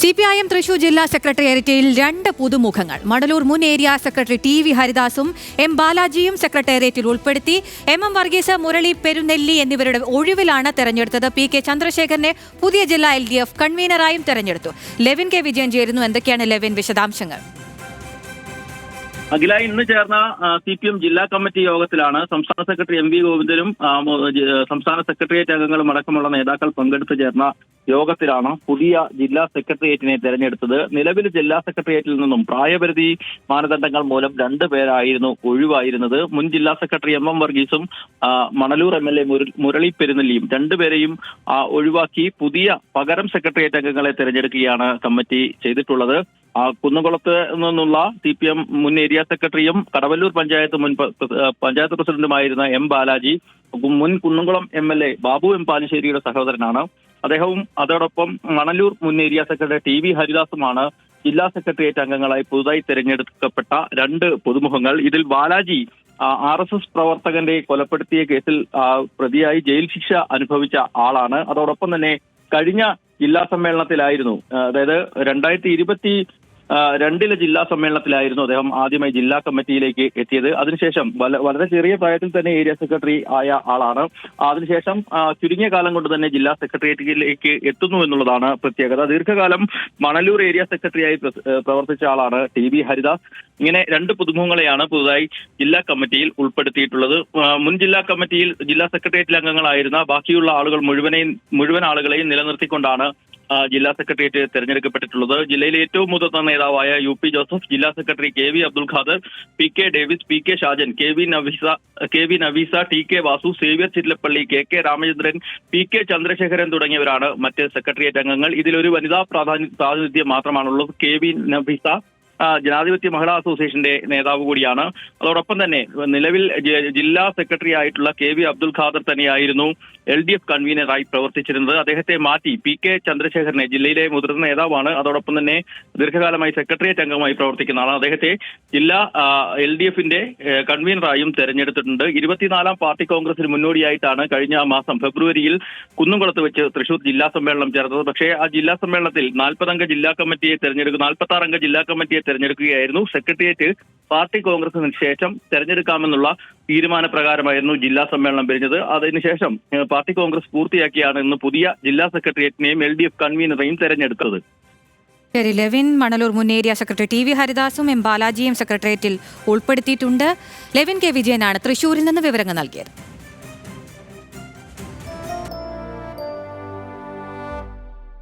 CPIM Thrissur ജില്ലാ സെക്രട്ടേറിയറ്റിൽ രണ്ട് പുതുമുഖങ്ങൾ. മണലൂർ മുൻ ഏരിയ സെക്രട്ടറി TV ഹരിദാസും M ബാലാജിയും സെക്രട്ടേറിയറ്റിൽ ഉൾപ്പെടുത്തി. MM വർഗീസ്, മുരളി പെരുന്നെല്ലി എന്നിവരുടെ ഒഴിവിലാണ് തെരഞ്ഞെടുത്തത്. PK ചന്ദ്രശേഖരനെ പുതിയ ജില്ലാ LDF കൺവീനറായും തെരഞ്ഞെടുത്തു. ലെവിൻ കെ വിജയൻ ചേരുന്നു. എന്തൊക്കെയാണ് ലെവിൻ വിശദാംശങ്ങൾ? അഖില, ഇന്ന് ചേർന്ന CPM ജില്ലാ കമ്മിറ്റി യോഗത്തിലാണ് സംസ്ഥാന സെക്രട്ടറി MV ഗോവിന്ദനും സംസ്ഥാന സെക്രട്ടേറിയറ്റ് അംഗങ്ങളും അടക്കമുള്ള നേതാക്കൾ പങ്കെടുത്ത് ചേർന്ന യോഗത്തിലാണ് പുതിയ ജില്ലാ സെക്രട്ടേറിയറ്റിനെ തെരഞ്ഞെടുത്തത്. നിലവിൽ ജില്ലാ സെക്രട്ടേറിയറ്റിൽ നിന്നും പ്രായപരിധി മാനദണ്ഡങ്ങൾ മൂലം 2 പേരായിരുന്നു ഒഴിവായിരുന്നത്. മുൻ ജില്ലാ സെക്രട്ടറി MM വർഗീസും മണലൂർ MLA മുരളി പെരുന്നെല്ലിയും 2 പേരെയും ഒഴിവാക്കി പുതിയ പകരം സെക്രട്ടേറിയറ്റ് അംഗങ്ങളെ തെരഞ്ഞെടുക്കുകയാണ് കമ്മിറ്റി ചെയ്തിട്ടുള്ളത്. കുന്നംകുളത്ത് നിന്നുള്ള CPM മുൻ ഏരിയ സെക്രട്ടറിയും കടവല്ലൂർ പഞ്ചായത്ത് പ്രസിഡന്റുമായിരുന്ന M ബാലാജി മുൻ കുന്നംകുളം MLA ബാബു M പാലശ്ശേരിയുടെ സഹോദരനാണ്. അദ്ദേഹവും അതോടൊപ്പം മണലൂർ മുൻ ഏരിയ സെക്രട്ടറി TV ഹരിദാസുമാണ് ജില്ലാ സെക്രട്ടേറിയറ്റ് അംഗങ്ങളായി പുതുതായി തെരഞ്ഞെടുക്കപ്പെട്ട 2 പുതുമുഖങ്ങൾ. ഇതിൽ ബാലാജി RSS പ്രവർത്തകന്റെ കൊലപ്പെടുത്തിയ കേസിൽ പ്രതിയായി ജയിൽ ശിക്ഷ അനുഭവിച്ച ആളാണ്. അതോടൊപ്പം തന്നെ കഴിഞ്ഞ ജില്ലാ സമ്മേളനത്തിലായിരുന്നു, അതായത് 2022 ജില്ലാ സമ്മേളനത്തിലായിരുന്നു അദ്ദേഹം ആദ്യമായി ജില്ലാ കമ്മിറ്റിയിലേക്ക് എത്തിയത്. അതിനുശേഷം വളരെ ചെറിയ പ്രായത്തിൽ തന്നെ ഏരിയ സെക്രട്ടറി ആയ ആളാണ്. അതിനുശേഷം ചുരുങ്ങിയ കാലം കൊണ്ട് തന്നെ ജില്ലാ സെക്രട്ടേറിയറ്റിലേക്ക് എത്തുന്നു എന്നുള്ളതാണ് പ്രത്യേകത. ദീർഘകാലം മണലൂർ ഏരിയ സെക്രട്ടറിയായി പ്രവർത്തിച്ച ആളാണ് TV ഹരിദാസ്. ഇങ്ങനെ 2 പുതുമുഖങ്ങളെയാണ് പുതുതായി ജില്ലാ കമ്മിറ്റിയിൽ ഉൾപ്പെടുത്തിയിട്ടുള്ളത്. മുൻ ജില്ലാ കമ്മിറ്റിയിൽ ജില്ലാ സെക്രട്ടേറിയറ്റിൽ അംഗങ്ങളായിരുന്ന ബാക്കിയുള്ള ആളുകൾ മുഴുവൻ ആളുകളെയും നിലനിർത്തിക്കൊണ്ടാണ് ജില്ലാ സെക്രട്ടേറിയറ്റ് തെരഞ്ഞെടുക്കപ്പെട്ടിട്ടുള്ളത്. ജില്ലയിലെ ഏറ്റവും മുതിർന്ന നേതാവായ UP ജോസഫ്, ജില്ലാ secretary KV Abdul Khader, PK Davis, PK Shajan, KV നവീസ, TK Vasu, Xavier Chittilappilly, KK Ramachandran, PK Chandrasekharan തുടങ്ങിയവരാണ് മറ്റ് സെക്രട്ടേറിയറ്റ് അംഗങ്ങൾ. ഇതിലൊരു വനിതാ പ്രാതിനിധ്യം മാത്രമാണുള്ളത്. KV നവീസ ജനാധിപത്യ മഹിളാ അസോസിയേഷന്റെ നേതാവ് കൂടിയാണ്. അതോടൊപ്പം തന്നെ നിലവിൽ ജില്ലാ സെക്രട്ടറി ആയിട്ടുള്ള KV അബ്ദുൽ ഖാദർ തന്നെയായിരുന്നു LDF കൺവീനറായി പ്രവർത്തിച്ചിരുന്നത്. അദ്ദേഹത്തെ മാറ്റി PK ചന്ദ്രശേഖരനെ, ജില്ലയിലെ മുതിർന്ന നേതാവാണ്, അതോടൊപ്പം തന്നെ ദീർഘകാലമായി സെക്രട്ടേറിയറ്റ് അംഗമായി പ്രവർത്തിക്കുന്ന ആളാണ്, അദ്ദേഹത്തെ ജില്ലാ LDFന്റെ കൺവീനറായും തെരഞ്ഞെടുത്തിട്ടുണ്ട്. 24ാം പാർട്ടി കോൺഗ്രസിന് മുന്നോടിയായിട്ടാണ് കഴിഞ്ഞ മാസം ഫെബ്രുവരിയിൽ കുന്നംകുളത്ത് വെച്ച് തൃശൂർ ജില്ലാ സമ്മേളനം ചേർന്നത്. പക്ഷേ ആ ജില്ലാ സമ്മേളനത്തിൽ 40 അംഗ ജില്ലാ കമ്മിറ്റിയെ 46 അംഗ ജില്ലാ കമ്മിറ്റിയെ തെരഞ്ഞെടുക്കുകയായിരുന്നു. സെക്രട്ടേറിയറ്റ് പാർട്ടി കോൺഗ്രസിന് ശേഷം തെരഞ്ഞെടുക്കാമെന്നുള്ള തീരുമാനപ്രകാരമായിരുന്നു ജില്ലാ സമ്മേളനം പിരിഞ്ഞത്. അതിനുശേഷം പാർട്ടി കോൺഗ്രസ് പൂർത്തിയാക്കിയാണ് ഇന്ന് പുതിയ ജില്ലാ സെക്രട്ടേറിയറ്റിനെയും LDF കൺവീനറെയും തെരഞ്ഞെടുത്തത്. ശരി ലെവിൻ, മണലൂർ മുൻ ഏരിയ സെക്രട്ടറി TV ഹരിദാസും M ബാലാജിയും സെക്രട്ടേറിയറ്റിൽ ഉൾപ്പെടുത്തിയിട്ടുണ്ട്. ലെവിൻ കെ വിജയനാണ് തൃശൂരിൽ നിന്ന് വിവരങ്ങൾ നൽകിയത്.